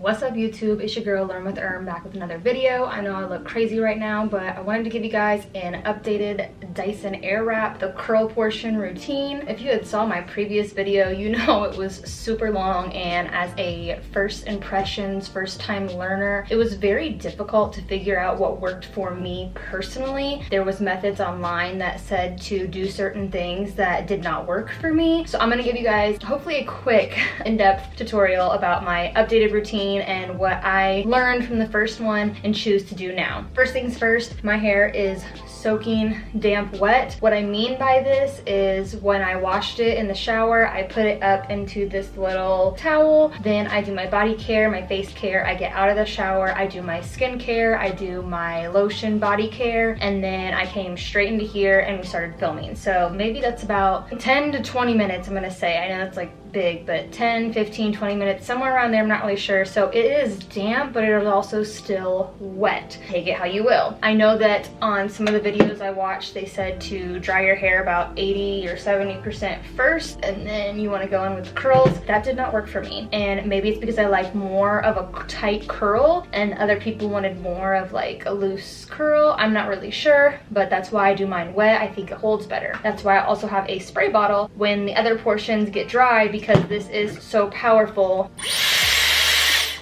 What's up YouTube? It's your girl Learn with Erin back with another video. I know I look crazy right now, but I wanted to give you guys an updated Dyson AirWrap, the curl portion routine. If you had saw my previous video, you know it was super long, and as a first impressions, first time learner, it was very difficult to figure out what worked for me personally. There was methods online that said to do certain things that did not work for me. So I'm gonna give you guys hopefully a quick in-depth tutorial about my updated routine and what I learned from the first one and choose to do now. First things first, my hair is soaking damp wet. What I mean by this is when I washed it in the shower, I put it up into this little towel. Then I do my body care, my face care. I get out of the shower, I do my skin care, I do my lotion body care, and then I came straight into here and we started filming. So maybe that's about 10 to 20 minutes, I'm gonna say. I know that's like big, but 10, 15, 20 minutes, somewhere around there, I'm not really sure. So it is damp, but it is also still wet. Take it how you will. I know that on some of the videos I watched, they said to dry your hair about 80 or 70% first, and then you wanna go in with the curls. That did not work for me. And maybe it's because I like more of a tight curl and other people wanted more of like a loose curl. I'm not really sure, but that's why I do mine wet. I think it holds better. That's why I also have a spray bottle when the other portions get dry, because this is so powerful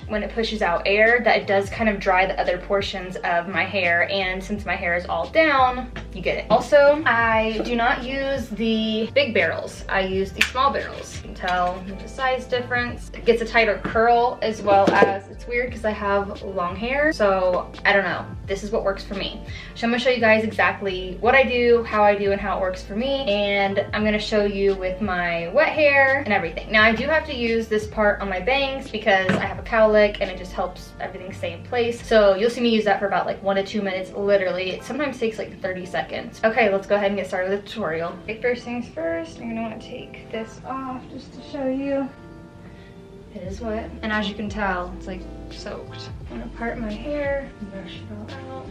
when it pushes out air that it does kind of dry the other portions of my hair, and since my hair is all down, you get it. Also, I do not use the big barrels. I use the small barrels. You can tell the size difference. It gets a tighter curl, as well as, it's weird because I have long hair, so I don't know. This is what works for me. So I'm gonna show you guys exactly what I do, how I do, and how it works for me, and I'm gonna show you with my wet hair and everything. Now I do have to use this part on my bangs because I have a cowlick and it just helps everything stay in place. So you'll see me use that for about like 1 to 2 minutes, literally. It sometimes takes like 30 seconds. Okay, let's go ahead and get started with the tutorial. Okay, first things first, I'm gonna wanna take this off just to show you. It is wet, and as you can tell, it's like soaked. I'm gonna part my hair, brush it all out.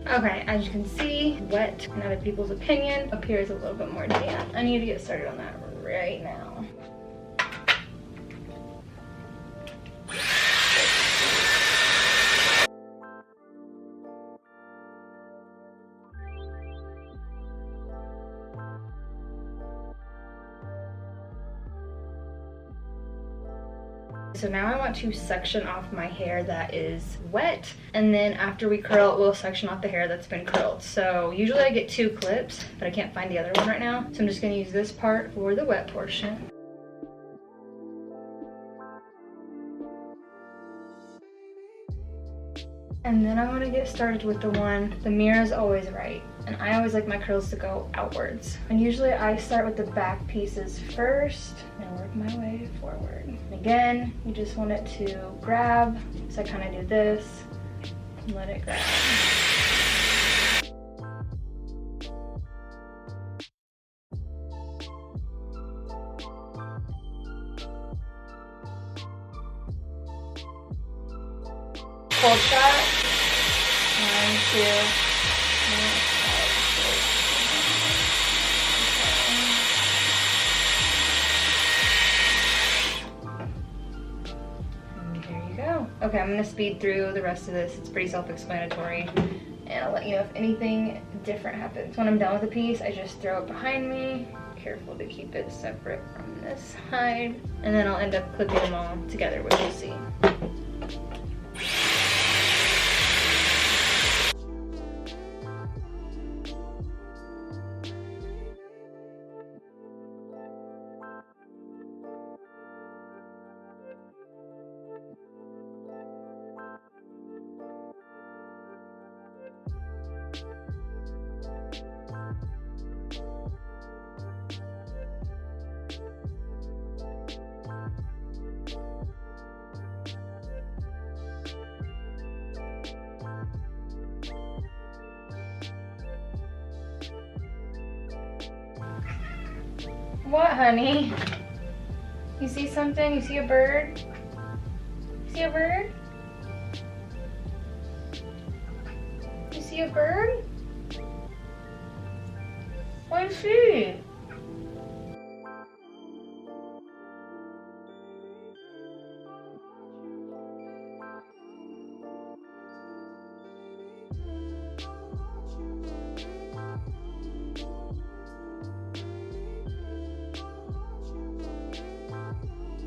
Okay, as you can see, wet in other people's opinion. Up here is a little bit more damp. I need to get started on that right now. So now I want to section off my hair that is wet, and then after we curl, we'll section off the hair that's been curled. So usually I get 2 clips, but I can't find the other one right now. So I'm just gonna use this part for the wet portion. And then I'm gonna get started with the one, the mirror is always right. And I always like my curls to go outwards. And usually I start with the back pieces first and work my way forward. And again, you just want it to grab. So I kind of do this and let it grab. Cold shot. 1, 2, 3. Okay, I'm gonna speed through the rest of this. It's pretty self-explanatory, and I'll let you know if anything different happens. When I'm done with a piece, I just throw it behind me. Careful to keep it separate from this side, and then I'll end up clipping them all together, which you'll see. What, honey? You see something? You see a bird? See a bird? see a bird? I see.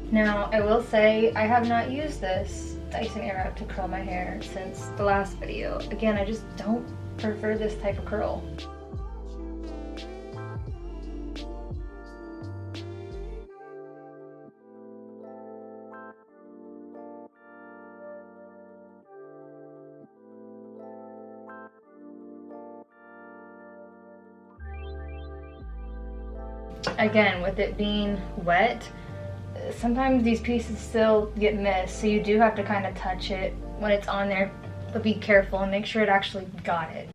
Now, I will say I have not used this Dyson AirWrap to curl my hair since the last video. Again, I just don't prefer this type of curl. Again, with it being wet, sometimes these pieces still get missed, so you do have to kind of touch it when it's on there, but be careful and make sure it actually got it.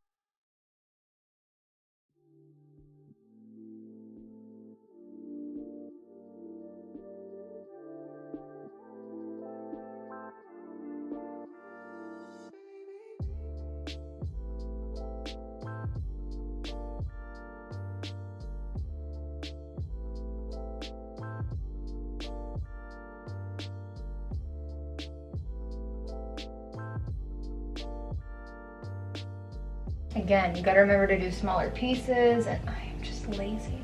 Again, you gotta remember to do smaller pieces, and I am just lazy.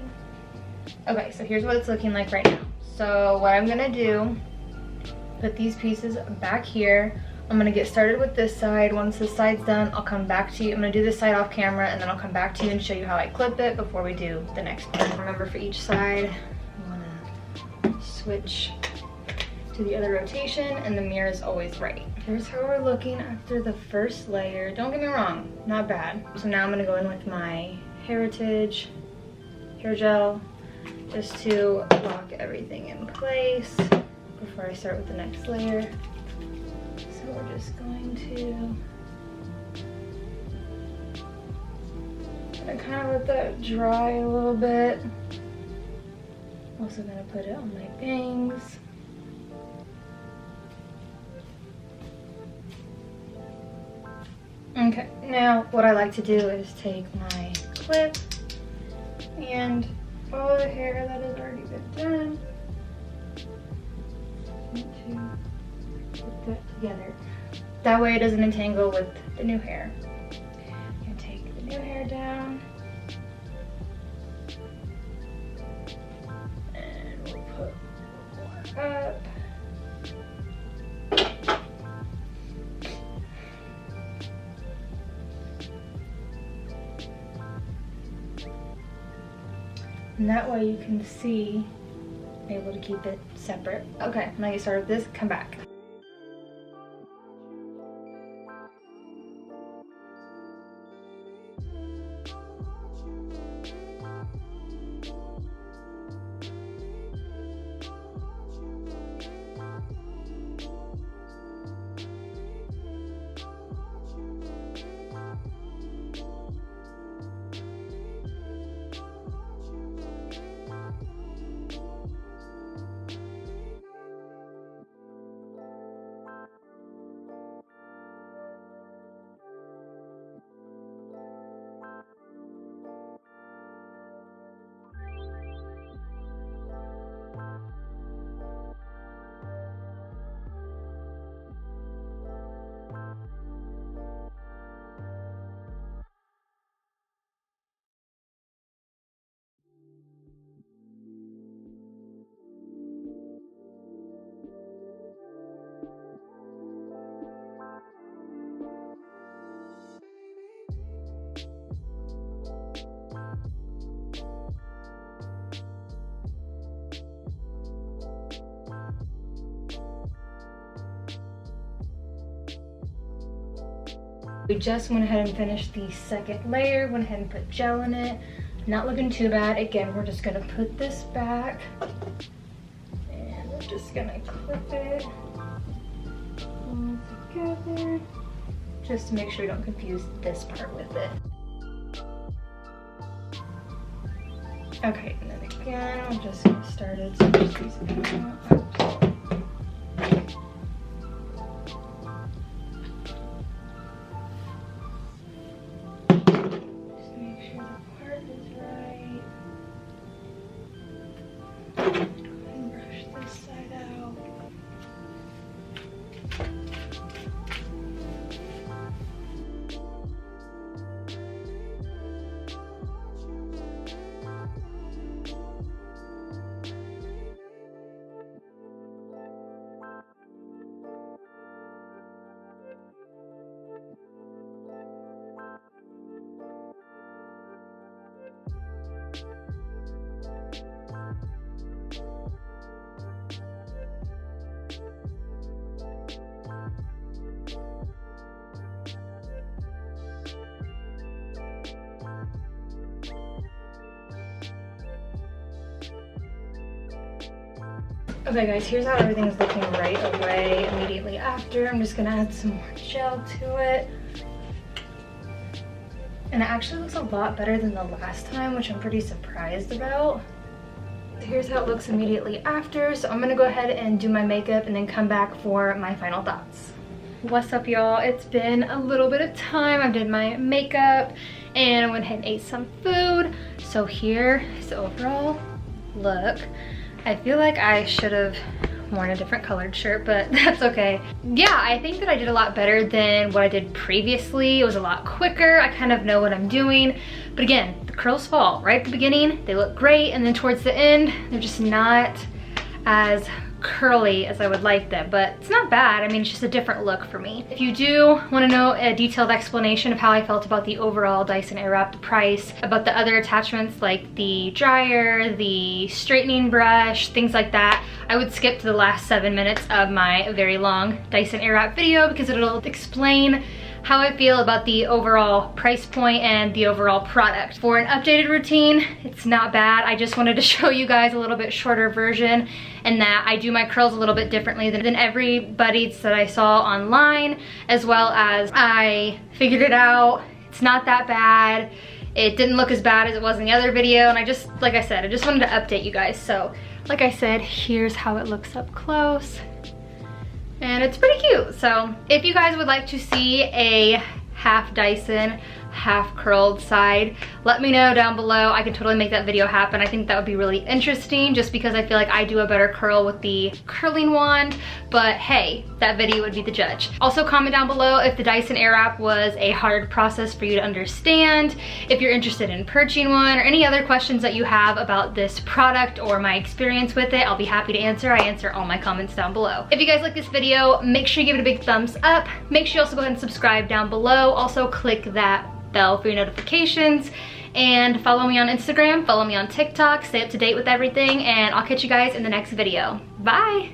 Okay, so here's what it's looking like right now. So what I'm gonna do, put these pieces back here. I'm gonna get started with this side. Once this side's done, I'll come back to you. I'm gonna do this side off camera, and then I'll come back to you and show you how I clip it before we do the next part. Remember, for each side, you wanna switch to the other rotation, and the mirror is always right. Here's how we're looking after the first layer. Don't get me wrong, not bad. So now I'm gonna go in with my Heritage hair gel just to lock everything in place before I start with the next layer. So we're just going to kind of let that dry a little bit. Also gonna put it on my bangs. Okay, now what I like to do is take my clip and all the hair that has already been done, to put that together. That way it doesn't entangle with the new hair. I'm gonna take the new hair down, and we'll put more up. And that way you can see, able to keep it separate. Okay, now you start with this, come back. We just went ahead and finished the second layer, went ahead and put gel in it. Not looking too bad. Again, we're just gonna put this back and we're just gonna clip it all together just to make sure we don't confuse this part with it. Okay, and then again, we'll just get started. So just these out. Okay guys, here's how everything's looking right away immediately after. I'm just gonna add some more gel to it. And it actually looks a lot better than the last time, which I'm pretty surprised about. Here's how it looks immediately after. So I'm gonna go ahead and do my makeup and then come back for my final thoughts. What's up y'all? It's been a little bit of time. I did my makeup and I went ahead and ate some food. So here is the overall look. I feel like I should have worn a different colored shirt, but that's okay. Yeah, I think that I did a lot better than what I did previously. It was a lot quicker. I kind of know what I'm doing. But again, the curls fall right at the beginning. They look great, and then towards the end, they're just not as curly as I would like them, but it's not bad. I mean, it's just a different look for me. If you do want to know a detailed explanation of how I felt about the overall Dyson AirWrap, the price, about the other attachments like the dryer, the straightening brush, things like that, I would skip to the last 7 minutes of my very long Dyson AirWrap video because it'll explain how I feel about the overall price point and the overall product. For an updated routine, it's not bad. I just wanted to show you guys a little bit shorter version and that I do my curls a little bit differently than everybody that I saw online, as well as I figured it out. It's not that bad. It didn't look as bad as it was in the other video, and I just, like I said, I just wanted to update you guys. So, like I said, here's how it looks up close. And it's pretty cute. So if you guys would like to see a half Dyson, half curled side, let me know down below. I can totally make that video happen. I think that would be really interesting just because I feel like I do a better curl with the curling wand, but hey, that video would be the judge. Also comment down below if the Dyson AirWrap was a hard process for you to understand, if you're interested in purchasing one, or any other questions that you have about this product or my experience with it. I'll be happy to answer. I answer all my comments down below. If you guys like this video, make sure you give it a big thumbs up. Make sure you also go ahead and subscribe down below. Also click that bell for your notifications, and follow me on Instagram, follow me on TikTok, stay up to date with everything, and I'll catch you guys in the next video. Bye!